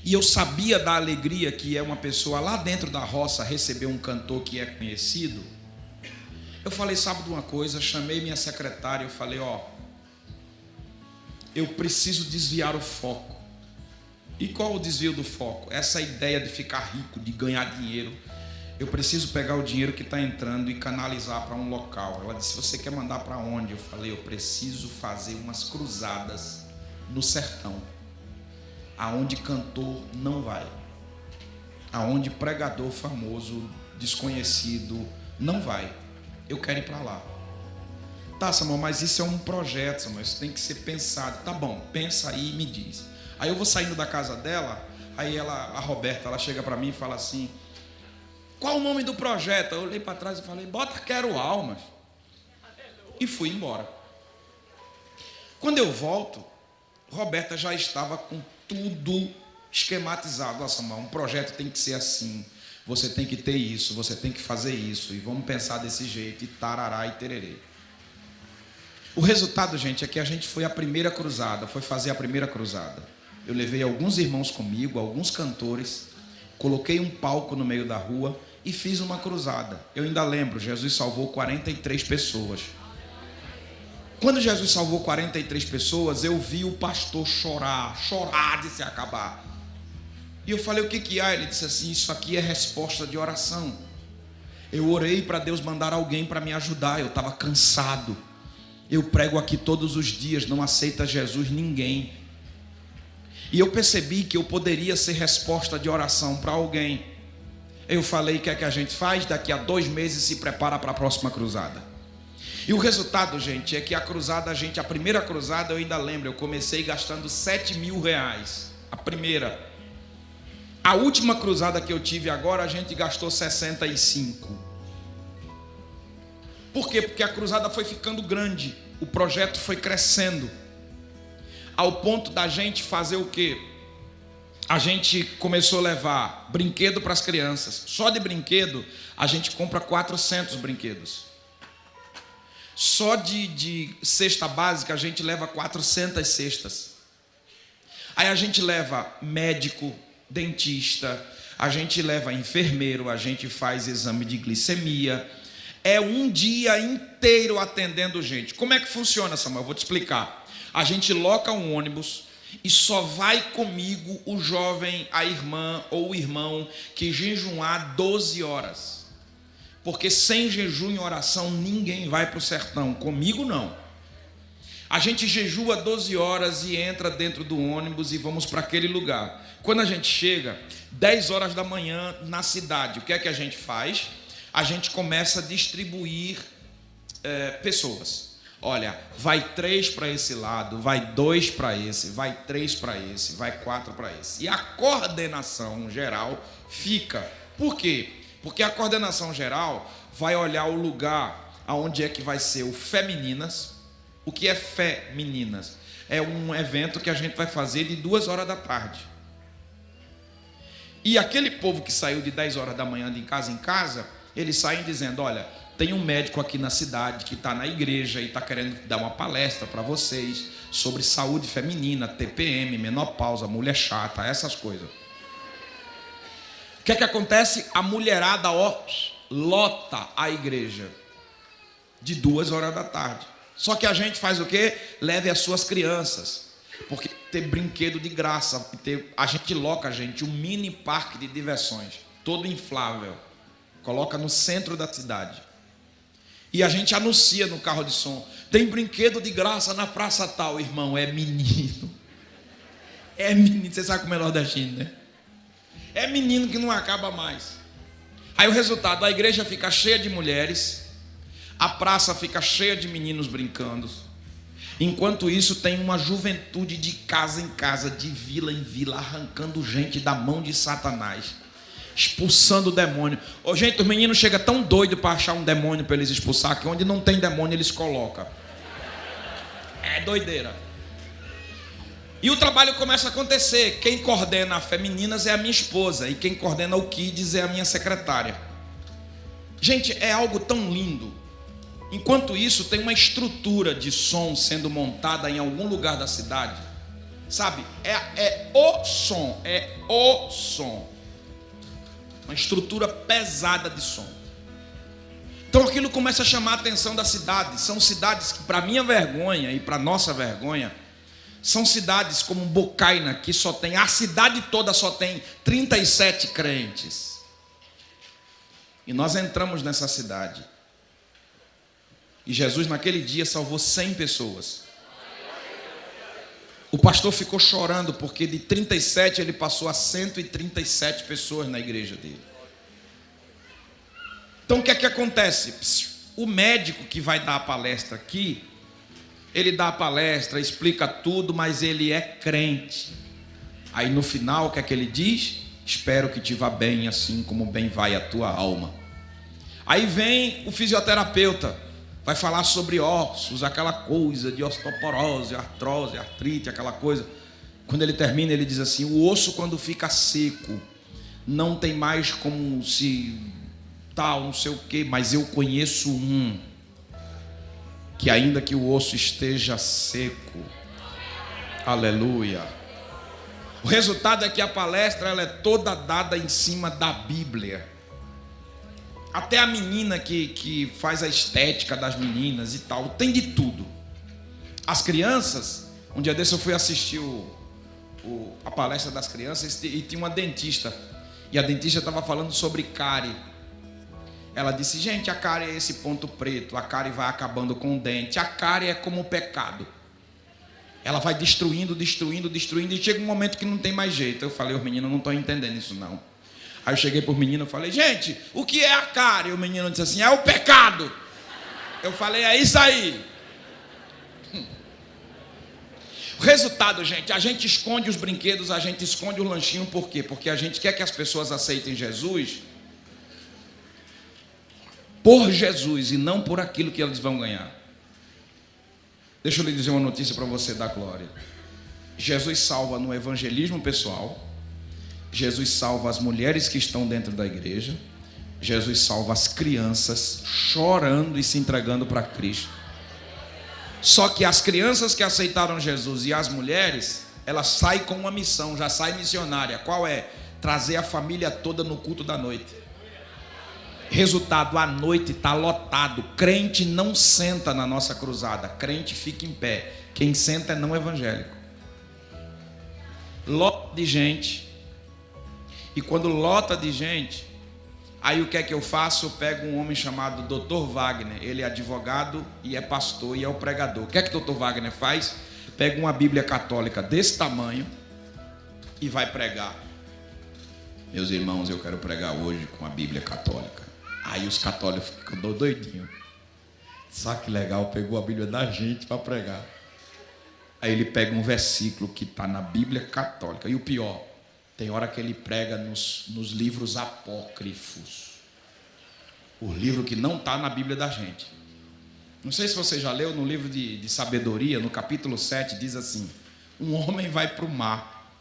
e eu sabia da alegria que é uma pessoa lá dentro da roça receber um cantor que é conhecido, eu falei: sabe de uma coisa? Chamei minha secretária, eu falei: ó, eu preciso desviar o foco. E qual o desvio do foco? Essa ideia de ficar rico, de ganhar dinheiro. Eu preciso pegar o dinheiro que está entrando e canalizar para um local. Ela disse: você quer mandar para onde? Eu falei: eu preciso fazer umas cruzadas no sertão, aonde cantor não vai, aonde pregador famoso, desconhecido, não vai. Eu quero ir para lá. Tá, Samuel, mas isso é um projeto, Samuel, isso tem que ser pensado. Tá bom, pensa aí e me diz. Aí eu vou saindo da casa dela, aí a Roberta, ela chega para mim e fala assim: qual o nome do projeto? Eu olhei para trás e falei: bota Quero Almas. E fui embora. Quando eu volto, Roberta já estava com tudo esquematizado. Nossa, mãe, um projeto tem que ser assim. Você tem que ter isso, você tem que fazer isso. E vamos pensar desse jeito, e tarará e tererê. O resultado, gente, é que a gente foi a primeira cruzada, foi fazer a primeira cruzada. Eu levei alguns irmãos comigo, alguns cantores, coloquei um palco no meio da rua e fiz uma cruzada. Eu ainda lembro, Jesus salvou 43 pessoas. Quando Jesus salvou 43 pessoas, eu vi o pastor chorar de se acabar. E eu falei: o que há? Ele disse assim: isso aqui é resposta de oração. Eu orei para Deus mandar alguém para me ajudar, eu estava cansado. Eu prego aqui todos os dias, não aceita Jesus ninguém. E eu percebi que eu poderia ser resposta de oração para alguém. Eu falei: o que é que a gente faz? Daqui a 2 meses se prepara para a próxima cruzada. E o resultado, gente, é que a cruzada, a primeira cruzada, eu ainda lembro, eu comecei gastando R$7.000. A primeira. A última cruzada que eu tive agora, a gente gastou 65. Por quê? Porque a cruzada foi ficando grande, o projeto foi crescendo, ao ponto da gente fazer o quê? A gente começou a levar brinquedo para as crianças. Só de brinquedo, a gente compra 400 brinquedos. Só de cesta básica, a gente leva 400 cestas. Aí a gente leva médico, dentista, a gente leva enfermeiro, a gente faz exame de glicemia. é um dia inteiro atendendo gente. Como é que funciona, Samuel? Eu vou te explicar. A gente loca um ônibus e só vai comigo o jovem, a irmã ou o irmão que jejuar 12 horas. Porque sem jejum e oração ninguém vai para o sertão. Comigo não. A gente jejua 12 horas e entra dentro do ônibus e vamos para aquele lugar. Quando a gente chega, 10 horas da manhã na cidade, o que é que a gente faz? A gente começa a distribuir pessoas. Olha, vai 3 para esse lado, vai 2 para esse, vai 3 para esse, vai 4 para esse. E a coordenação geral fica. Por quê? Porque a coordenação geral vai olhar o lugar aonde é que vai ser o Femininas. O que é Femininas? É um evento que a gente vai fazer de 2 horas da tarde. E aquele povo que saiu de 10 horas da manhã de casa em casa, eles saem dizendo, olha, tem um médico aqui na cidade que está na igreja e está querendo dar uma palestra para vocês sobre saúde feminina, TPM, menopausa, mulher chata, essas coisas. O que é que acontece? A mulherada lota a igreja de 2 horas da tarde. Só que a gente faz o quê? Leve as suas crianças. Porque tem brinquedo de graça. A gente loca, gente, um mini parque de diversões. Todo inflável. Coloca no centro da cidade. E a gente anuncia no carro de som. Tem brinquedo de graça na praça tal. Irmão, é menino. É menino. Você sabe como é nordestino, né? É menino que não acaba mais. Aí o resultado, a igreja fica cheia de mulheres. A praça fica cheia de meninos brincando. Enquanto isso, tem uma juventude de casa em casa, de vila em vila, arrancando gente da mão de Satanás, expulsando o demônio. Ô, gente, os meninos chegam tão doidos para achar um demônio para eles expulsar, que onde não tem demônio eles colocam. É doideira. E o trabalho começa a acontecer. Quem coordena a Femininas é a minha esposa, e quem coordena o Kids é a minha secretária. Gente, é algo tão lindo. Enquanto isso, tem uma estrutura de som sendo montada em algum lugar da cidade. Sabe? É o som. Uma estrutura pesada de som. Então aquilo começa a chamar a atenção da cidade. São cidades que, para minha vergonha e para nossa vergonha, são cidades como Bocaina, que a cidade toda só tem 37 crentes. E nós entramos nessa cidade. E Jesus naquele dia salvou 100 pessoas. O pastor ficou chorando porque de 37 ele passou a 137 pessoas na igreja dele. Então o que é que acontece? O médico que vai dar a palestra aqui, ele dá a palestra, explica tudo, mas ele é crente. Aí no final o que é que ele diz? Espero que te vá bem assim como bem vai a tua alma. Aí vem o fisioterapeuta. Vai falar sobre ossos, aquela coisa de osteoporose, artrose, artrite, aquela coisa. Quando ele termina, ele diz assim, o osso quando fica seco, não tem mais como se tal, não sei o quê, mas eu conheço um, que ainda que o osso esteja seco, aleluia. O resultado é que a palestra ela é toda dada em cima da Bíblia. Até a menina que faz a estética das meninas e tal, tem de tudo. As crianças, um dia desse eu fui assistir a palestra das crianças e tinha uma dentista. E a dentista estava falando sobre cárie. Ela disse, gente, a cárie é esse ponto preto, a cárie vai acabando com o dente. A cárie é como o pecado. Ela vai destruindo, e chega um momento que não tem mais jeito. Eu falei, os meninos não estão entendendo isso não. Aí eu cheguei para o menino e falei, gente, o que é a cárie? E o menino disse assim, é o pecado. Eu falei, é isso aí. O resultado, gente, a gente esconde os brinquedos, a gente esconde o lanchinho, por quê? Porque a gente quer que as pessoas aceitem Jesus por Jesus e não por aquilo que eles vão ganhar. Deixa eu lhe dizer uma notícia para você dar glória. Jesus salva no evangelismo pessoal. Jesus salva as mulheres que estão dentro da igreja. Jesus salva as crianças chorando e se entregando para Cristo. Só que as crianças que aceitaram Jesus e as mulheres, elas saem com uma missão, já saem missionária. Qual é? Trazer a família toda no culto da noite. Resultado, à noite está lotado. Crente não senta na nossa cruzada, crente fica em pé. Quem senta é não evangélico. Lota de gente. E quando lota de gente, aí o que é que eu faço? Eu pego um homem chamado Dr. Wagner. Ele é advogado e é pastor e é o pregador. O que é que o Dr. Wagner faz? Pega uma Bíblia católica desse tamanho e vai pregar. Meus irmãos, eu quero pregar hoje com a Bíblia católica. Aí os católicos ficam doidinhos. Sabe que legal, pegou a Bíblia da gente para pregar. Aí ele pega um versículo que está na Bíblia católica. E o pior, tem hora que ele prega nos livros apócrifos. O livro que não está na Bíblia da gente. Não sei se você já leu no livro de sabedoria, no capítulo 7, diz assim: um homem vai para o mar.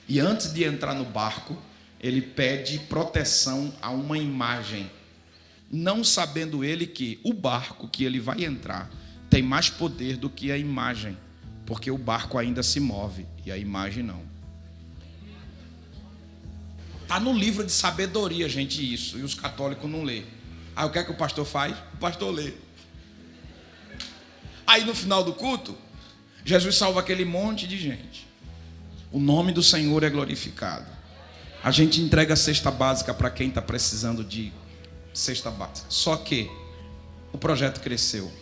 E antes de entrar no barco, ele pede proteção a uma imagem. Não sabendo ele que o barco que ele vai entrar tem mais poder do que a imagem, porque o barco ainda se move e a imagem não. Está no livro de sabedoria, gente, isso, e os católicos não lê. Aí o que é que o pastor faz? O pastor lê. Aí no final do culto, Jesus salva aquele monte de gente. O nome do Senhor é glorificado. A gente entrega a cesta básica para quem está precisando de cesta básica. Só que o projeto cresceu.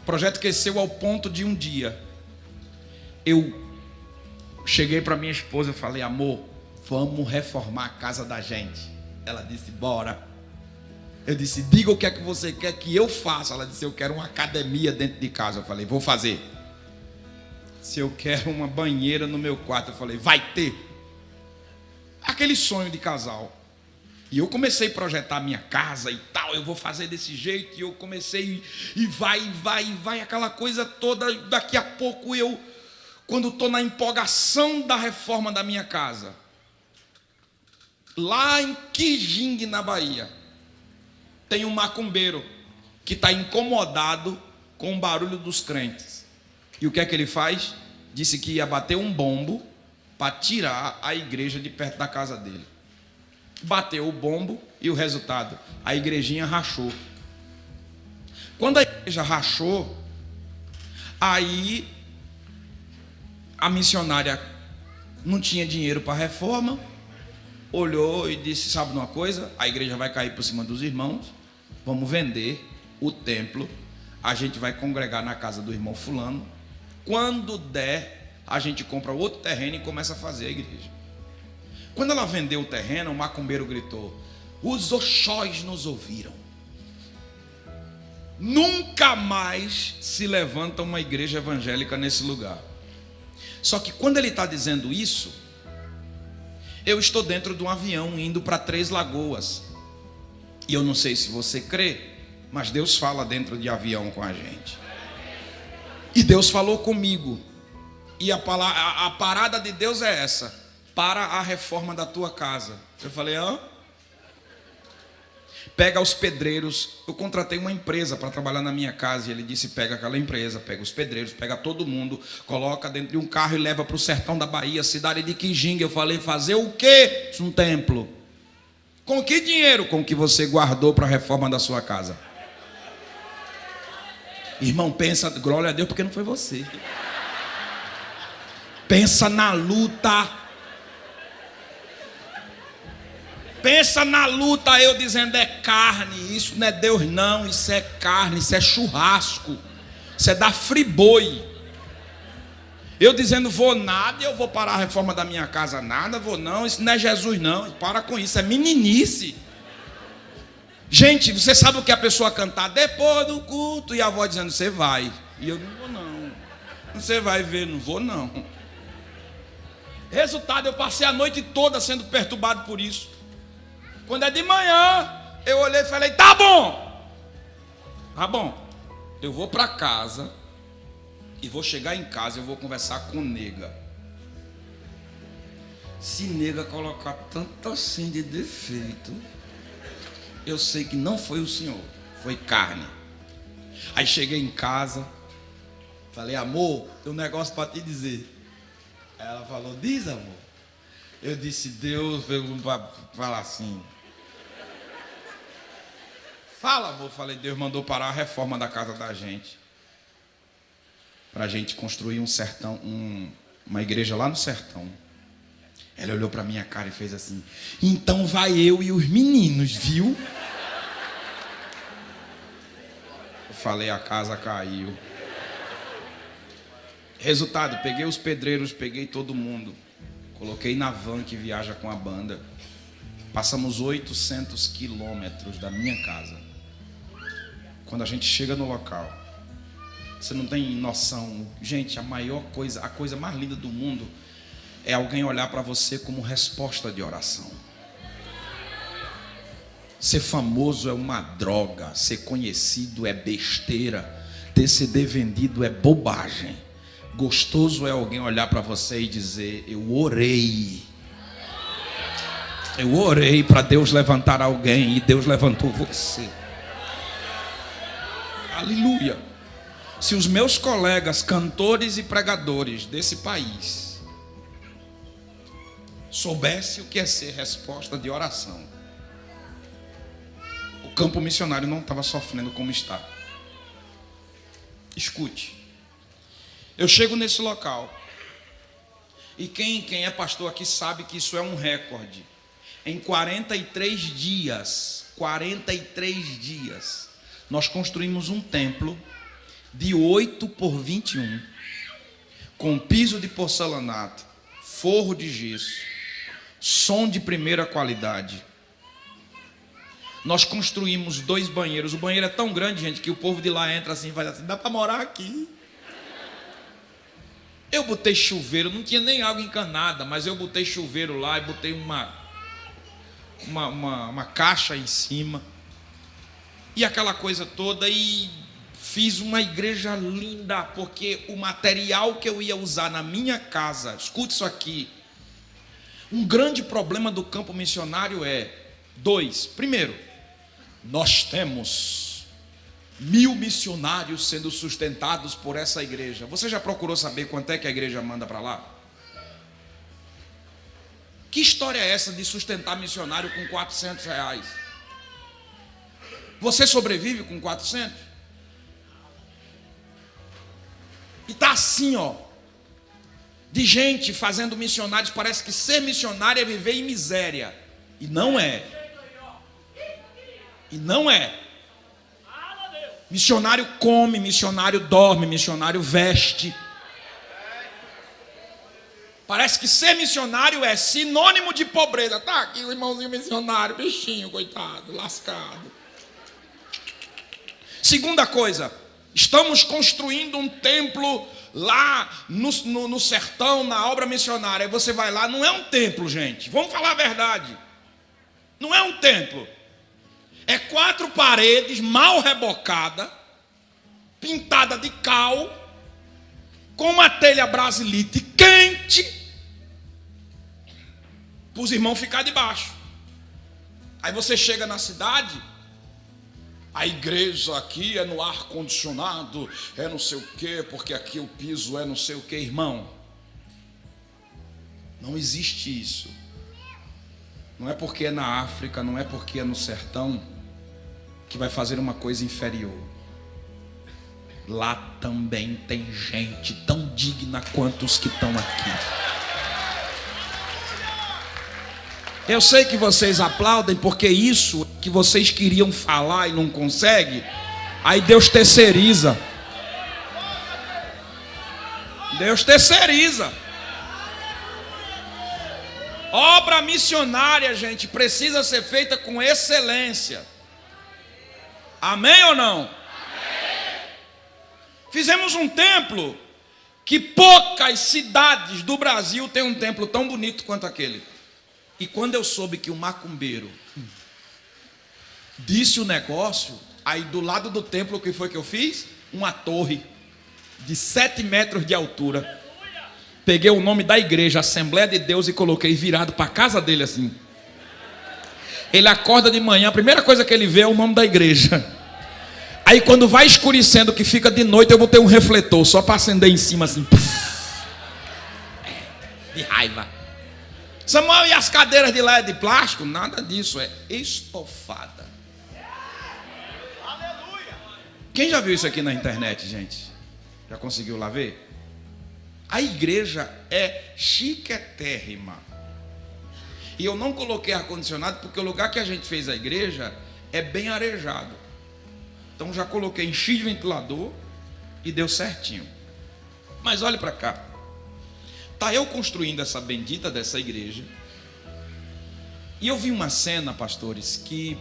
O projeto cresceu ao ponto de um dia eu cheguei para minha esposa e falei: amor, vamos reformar a casa da gente. Ela disse: bora. Eu disse: diga o que é que você quer que eu faça. Ela disse: eu quero uma academia dentro de casa. Eu falei: vou fazer. Se eu quero uma banheira no meu quarto, eu falei: vai ter. Aquele sonho de casal. E eu comecei a projetar a minha casa e tal, eu vou fazer desse jeito, e eu comecei, e vai, aquela coisa toda. Daqui a pouco eu, quando estou na empolgação da reforma da minha casa, lá em Quijingue, na Bahia, tem um macumbeiro que está incomodado com o barulho dos crentes. E o que é que ele faz? Disse que ia bater um bombo para tirar a igreja de perto da casa dele. Bateu o bombo e o resultado? A igrejinha rachou. Quando a igreja rachou, aí a missionária não tinha dinheiro para a reforma, olhou e disse: sabe de uma coisa? A igreja vai cair por cima dos irmãos, vamos vender o templo, a gente vai congregar na casa do irmão fulano, quando der, a gente compra outro terreno e começa a fazer a igreja. Quando ela vendeu o terreno, o macumbeiro gritou: os Oxóis nos ouviram. Nunca mais se levanta uma igreja evangélica nesse lugar. Só que quando ele está dizendo isso, eu estou dentro de um avião indo para Três Lagoas. E eu não sei se você crê, mas Deus fala dentro de avião com a gente. E Deus falou comigo. E a parada de Deus é essa: para a reforma da tua casa. Eu falei: hã? Pega os pedreiros. Eu contratei uma empresa para trabalhar na minha casa. E ele disse: pega aquela empresa, pega os pedreiros, pega todo mundo, coloca dentro de um carro e leva para o sertão da Bahia, cidade de Quijingue. Eu falei: fazer o quê? Um templo. Com que dinheiro? Com o que você guardou para a reforma da sua casa. Irmão, pensa, glória a Deus, porque não foi você. Pensa na luta. Pensa na luta, eu dizendo: é carne, isso não é Deus não, isso é carne, isso é churrasco, isso é da friboi. Eu dizendo: vou nada, eu vou parar a reforma da minha casa, nada, vou não, isso não é Jesus não, para com isso, é meninice. Gente, você sabe o que a pessoa cantar depois do culto, e a avó dizendo: você vai, e eu: não vou não, você vai ver, não vou não. Resultado, eu passei a noite toda sendo perturbado por isso. Quando é de manhã, eu olhei e falei: tá bom, eu vou para casa, e vou chegar em casa, eu vou conversar com nega. Se nega colocar tanto assim de defeito, eu sei que não foi o Senhor, foi carne. Aí cheguei em casa, falei: amor, tem um negócio para te dizer. Ela falou: diz, amor. Eu disse: Deus veio para falar assim: Fala, amor. Falei, Deus mandou parar a reforma da casa da gente. Para a gente construir um sertão, uma igreja lá no sertão. Ela olhou para minha cara e fez assim: então vai eu e os meninos, viu? Eu falei, a casa caiu. Resultado, peguei os pedreiros, peguei todo mundo. Coloquei na van que viaja com a banda. Passamos 800 quilômetros da minha casa. Quando a gente chega no local, você não tem noção. Gente, a maior coisa, a coisa mais linda do mundo é alguém olhar para você como resposta de oração. Ser famoso é uma droga, ser conhecido é besteira, ter CD vendido é bobagem. Gostoso é alguém olhar para você e dizer: eu orei para Deus levantar alguém, e Deus levantou você. Aleluia. Se os meus colegas cantores e pregadores desse país soubessem o que é ser resposta de oração, o campo missionário não estava sofrendo como está. Escute. Eu chego nesse local, e quem é pastor aqui sabe que isso é um recorde. Em 43 dias, nós construímos um templo de 8 por 21, com piso de porcelanato, forro de gesso, som de primeira qualidade. Nós construímos 2 banheiros. O banheiro é tão grande, gente, que o povo de lá entra assim e faz assim: dá para morar aqui. Eu botei chuveiro, não tinha nem água encanada, mas eu botei chuveiro lá e botei uma caixa em cima. E aquela coisa toda, e fiz uma igreja linda, porque o material que eu ia usar na minha casa, escute isso aqui. Um grande problema do campo missionário é 2. Primeiro, nós temos 1000 missionários sendo sustentados por essa igreja. Você já procurou saber quanto é que a igreja manda para lá? Que história é essa de sustentar missionário com 400 reais? Você sobrevive com 400? E tá assim, ó, de gente fazendo missionários. Parece que ser missionário é viver em miséria. E não é. E não é. Missionário come, missionário dorme, missionário veste. Parece que ser missionário é sinônimo de pobreza. Tá aqui o irmãozinho missionário, bichinho, coitado, lascado. Segunda coisa, estamos construindo um templo lá no sertão, na obra missionária. Aí você vai lá, não é um templo, gente. Vamos falar a verdade. Não é um templo. É 4 paredes mal rebocada, pintada de cal, com uma telha brasilite quente, para os irmãos ficar debaixo. Aí você chega na cidade, a igreja aqui é no ar condicionado, é não sei o quê, porque aqui o piso é não sei o quê. Irmão, não existe isso. Não é porque é na África, não é porque é no sertão, que vai fazer uma coisa inferior. Lá também tem gente tão digna quanto os que estão aqui. Eu sei que vocês aplaudem porque isso que vocês queriam falar e não conseguem, aí Deus terceiriza. Deus terceiriza. Obra missionária, gente, precisa ser feita com excelência. Amém ou não? Amém. Fizemos um templo que poucas cidades do Brasil têm um templo tão bonito quanto aquele. E quando eu soube que o macumbeiro disse o negócio, aí do lado do templo, o que foi que eu fiz? Uma torre de 7 metros de altura. Peguei o nome da igreja, Assembleia de Deus, e coloquei virado para a casa dele assim. Ele acorda de manhã, a primeira coisa que ele vê é o nome da igreja. Aí quando vai escurecendo, que fica de noite, eu botei um refletor só para acender em cima assim. De raiva. Samuel, e as cadeiras de lá é de plástico? Nada disso, é estofada. Quem já viu isso aqui na internet, gente? Já conseguiu lá ver? A igreja é chiquetérrima. E eu não coloquei ar-condicionado porque o lugar que a gente fez a igreja é bem arejado. Então já coloquei, enchi de ventilador e deu certinho. Mas olhe para cá. Está eu construindo essa bendita dessa igreja. E eu vi uma cena, pastores, que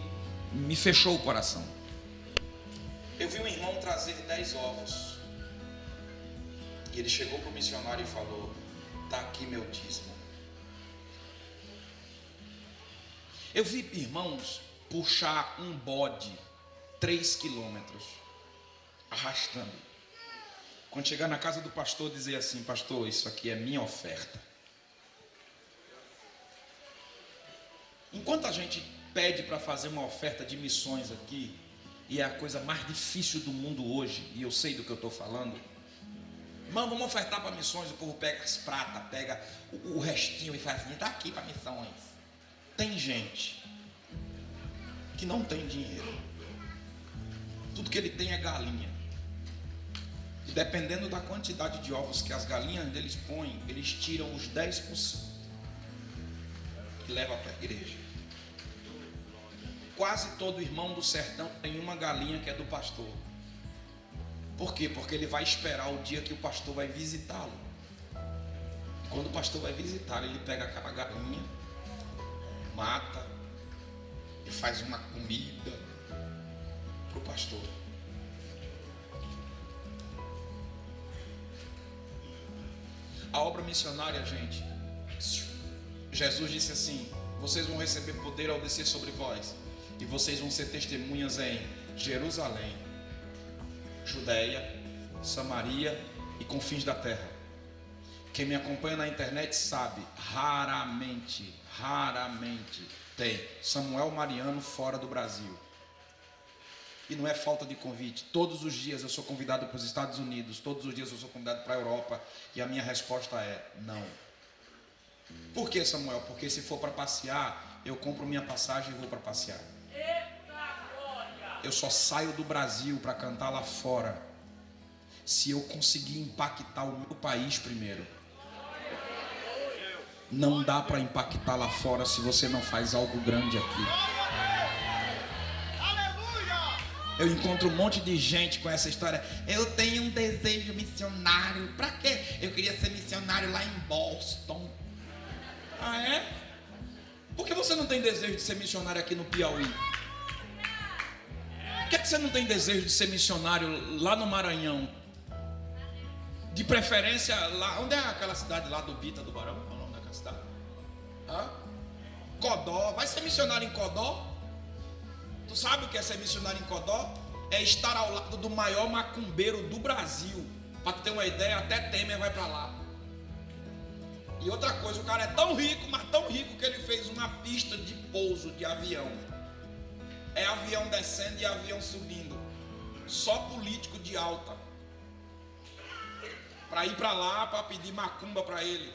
me fechou o coração. Eu vi um irmão trazer 10 ovos. E ele chegou para o missionário e falou: está aqui meu dízimo. Eu vi irmãos puxar um bode 3 quilômetros, arrastando. Quando chegar na casa do pastor, dizer assim: pastor, isso aqui é minha oferta. Enquanto a gente pede para fazer uma oferta de missões aqui, e é a coisa mais difícil do mundo hoje, e eu sei do que eu estou falando. Irmão, vamos ofertar para missões. O povo pega as pratas, pega o restinho e faz assim: está aqui para missões. Tem gente que não tem dinheiro. Tudo que ele tem é galinha. E dependendo da quantidade de ovos que as galinhas deles põem, eles tiram os 10% e levam para a igreja. Quase todo irmão do sertão tem uma galinha que é do pastor. Por quê? Porque ele vai esperar o dia que o pastor vai visitá-lo. Quando o pastor vai visitá-lo, ele pega aquela galinha, mata e faz uma comida para o pastor. A obra missionária, gente, Jesus disse assim: vocês vão receber poder ao descer sobre vós, e vocês vão ser testemunhas em Jerusalém, Judeia, Samaria e confins da terra. Quem me acompanha na internet sabe, raramente tem Samuel Mariano fora do Brasil. E não é falta de convite. Todos os dias eu sou convidado para os Estados Unidos, todos os dias eu sou convidado para a Europa, e a minha resposta é não. Por que, Samuel? Porque se for para passear, eu compro minha passagem e vou para passear. Eu só saio do Brasil para cantar lá fora se eu conseguir impactar o meu país primeiro. Não dá para impactar lá fora se você não faz algo grande aqui. Eu encontro um monte de gente com essa história: eu tenho um desejo missionário. Para quê? Eu queria ser missionário lá em Boston. Ah, é? Por que você não tem desejo de ser missionário aqui no Piauí? Por que você não tem desejo de ser missionário lá no Maranhão? De preferência lá, onde é aquela cidade lá do Bita do Barão? Qual é o nome daquela cidade? Codó. Vai ser missionário em Codó? Tu sabe o que é ser missionário em Codó? É estar ao lado do maior macumbeiro do Brasil. Para tu ter uma ideia, até Temer vai para lá. E outra coisa, o cara é tão rico, mas tão rico, que ele fez uma pista de pouso de avião. É avião descendo e avião subindo. Só político de alta. Para ir para lá, para pedir macumba para ele.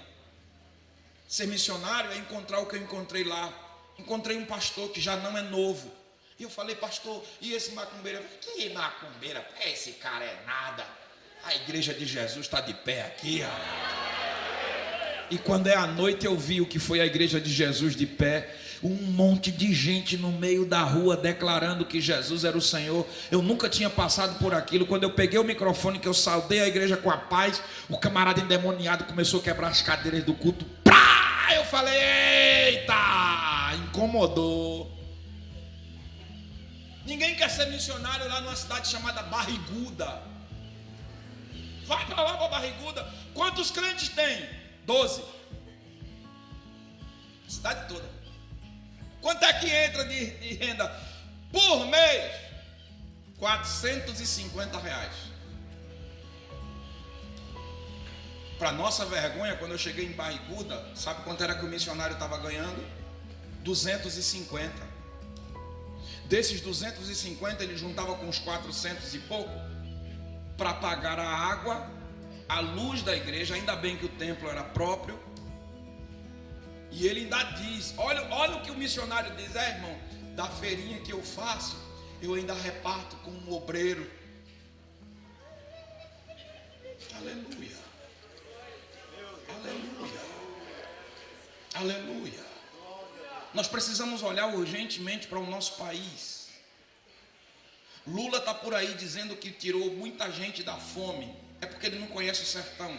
Ser missionário é encontrar o que eu encontrei lá. Encontrei um pastor que já não é novo. E eu falei: pastor, e esse macumbeiro? Eu falei: que macumbeira? Esse cara é nada. A igreja de Jesus está de pé aqui, ó. E quando é à noite eu vi o que foi a igreja de Jesus de pé. Um monte de gente no meio da rua declarando que Jesus era o Senhor. Eu nunca tinha passado por aquilo. Quando eu peguei o microfone, que eu saudei a igreja com a paz, o camarada endemoniado começou a quebrar as cadeiras do culto. Pá! Eu falei: eita! Incomodou. Ninguém quer ser missionário lá numa cidade chamada Barriguda. Vai para lá, para Barriguda. Quantos crentes tem? 12. Cidade toda. Quanto é que entra de renda por mês? R$450. Para nossa vergonha, quando eu cheguei em Barriguda, sabe quanto era que o missionário estava ganhando? 250. Desses 250, ele juntava com uns 400 e pouco para pagar a água, a luz da igreja. Ainda bem que o templo era próprio. E ele ainda diz, olha o que o missionário diz: irmão, da feirinha que eu faço, eu ainda reparto com um obreiro. Aleluia. Aleluia. Aleluia. Nós precisamos olhar urgentemente para o nosso país. Lula está por aí dizendo que tirou muita gente da fome. É porque ele não conhece o sertão.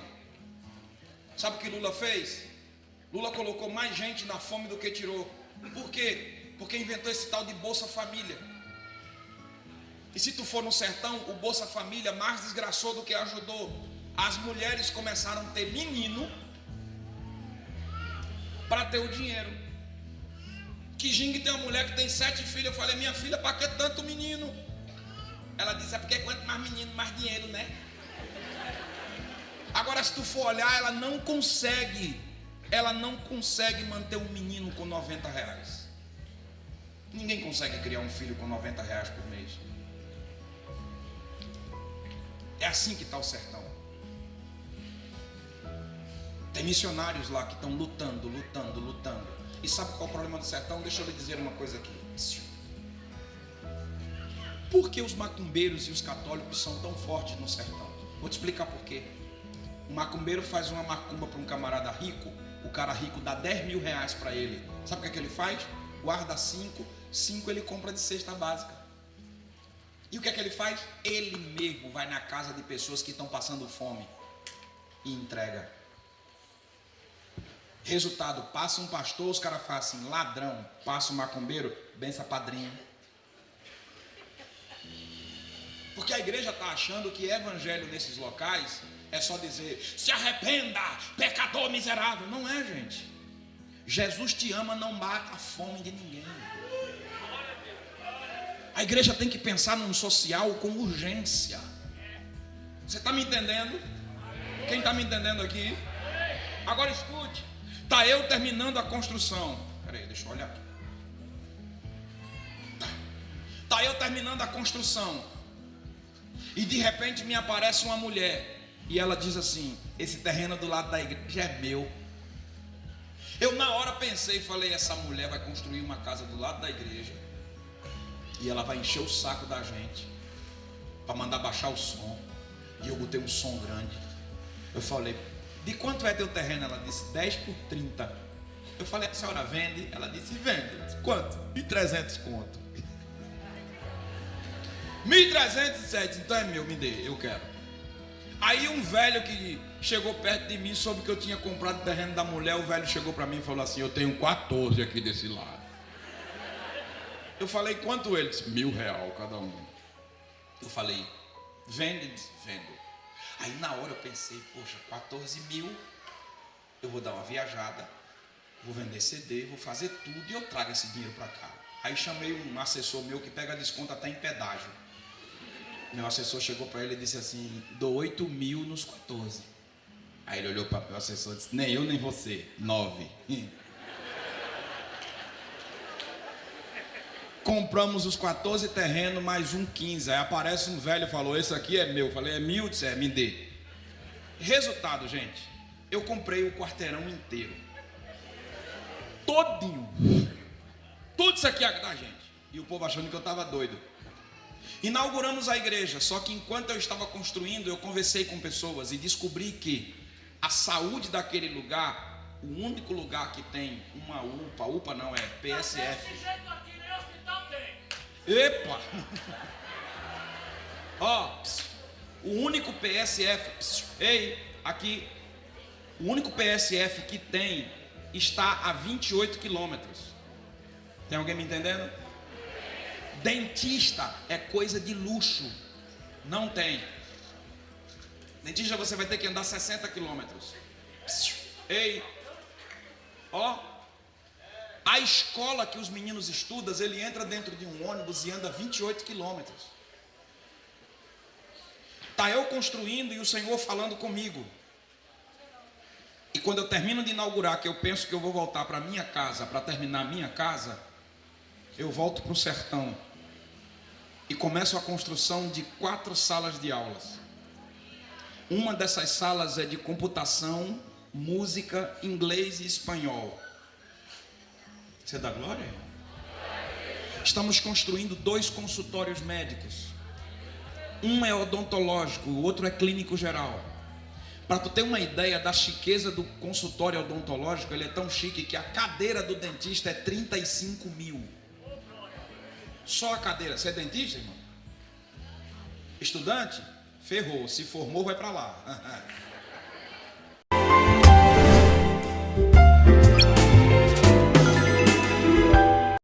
Sabe o que Lula fez? Lula colocou mais gente na fome do que tirou. Por quê? Porque inventou esse tal de Bolsa Família. E se tu for no sertão, o Bolsa Família mais desgraçou do que ajudou. As mulheres começaram a ter menino para ter o dinheiro. Que jingue tem uma mulher que tem 7 filhos. Eu falei, minha filha, para que tanto menino? Ela disse, é porque quanto mais menino, mais dinheiro, né? Agora, se tu for olhar, ela não consegue manter um menino com R$90. Ninguém consegue criar um filho com R$90 por mês. É assim que está o sertão. Tem missionários lá que estão lutando. E sabe qual é o problema do sertão? Deixa eu lhe dizer uma coisa aqui. Por que os macumbeiros e os católicos são tão fortes no sertão? Vou te explicar por quê. O macumbeiro faz uma macumba para um camarada rico. O cara rico dá R$10.000 para ele. Sabe o que ele faz? Guarda 5 ele compra de cesta básica. E o que é que ele faz? Ele mesmo vai na casa de pessoas que estão passando fome e entrega. Resultado, passa um pastor, os caras falam assim, ladrão. Passa um macumbeiro, benção padrinho. Porque a igreja está achando que evangelho nesses locais é só dizer, se arrependa, pecador miserável. Não é, gente. Jesus te ama, não mata a fome de ninguém. A igreja tem que pensar num social com urgência. Você está me entendendo? Quem está me entendendo aqui? Agora escute. Está eu terminando a construção. Peraí, deixa eu olhar aqui. Está eu terminando a construção. E de repente me aparece uma mulher. E ela diz assim, esse terreno do lado da igreja é meu. Eu na hora pensei e falei, essa mulher vai construir uma casa do lado da igreja. E ela vai encher o saco da gente para mandar baixar o som. E eu botei um som grande. Eu falei, de quanto é teu terreno? Ela disse, 10 por 30. Eu falei, a senhora vende? Ela disse, vende. Eu disse, quanto? 1.300 conto. 1.307, então é meu, me dê, eu quero. Aí um velho que chegou perto de mim soube que eu tinha comprado o terreno da mulher. O velho chegou para mim e falou assim, eu tenho 14 aqui desse lado. Eu falei, quanto ele? Disse, R$1.000 cada um. Eu falei, vende? Ele disse, vendo. Aí na hora eu pensei, poxa, 14 mil, eu vou dar uma viajada, vou vender CD, vou fazer tudo e eu trago esse dinheiro para cá. Aí chamei um assessor meu que pega desconto até em pedágio. Meu assessor chegou para ele e disse assim, dou 8 mil nos 14. Aí ele olhou para o meu assessor e disse, nem eu nem você, 9. Compramos os 14 terrenos, mais um 15. Aí aparece um velho e falou, esse aqui é meu. Eu falei, é 1.000? Disse, me dê. Resultado, gente, eu comprei o quarteirão inteiro. Todinho. Tudo isso aqui é da gente. E o povo achando que eu estava doido. Inauguramos a igreja, só que enquanto eu estava construindo, eu conversei com pessoas e descobri que a saúde daquele lugar, o único lugar que tem uma UPA não é PSF. Epa! Ó, o único PSF, aqui, o único PSF que tem está a 28 quilômetros. Tem alguém me entendendo? Dentista é coisa de luxo. Não tem. Dentista você vai ter que andar 60 quilômetros. Ó. A escola que os meninos estudam, ele entra dentro de um ônibus e anda 28 quilômetros. Está eu construindo e o Senhor falando comigo. E quando eu termino de inaugurar, que eu penso que eu vou voltar para minha casa, para terminar a minha casa, eu volto para o sertão e começo a construção de 4 salas de aulas. Uma dessas salas é de computação, música, inglês e espanhol. Você dá glória? Estamos construindo 2 consultórios médicos. Um é odontológico, o outro é clínico geral. Para tu ter uma ideia da chiqueza do consultório odontológico, ele é tão chique que a cadeira do dentista é 35 mil. Só a cadeira. Você é dentista, irmão? Estudante? Ferrou. Se formou, vai para lá.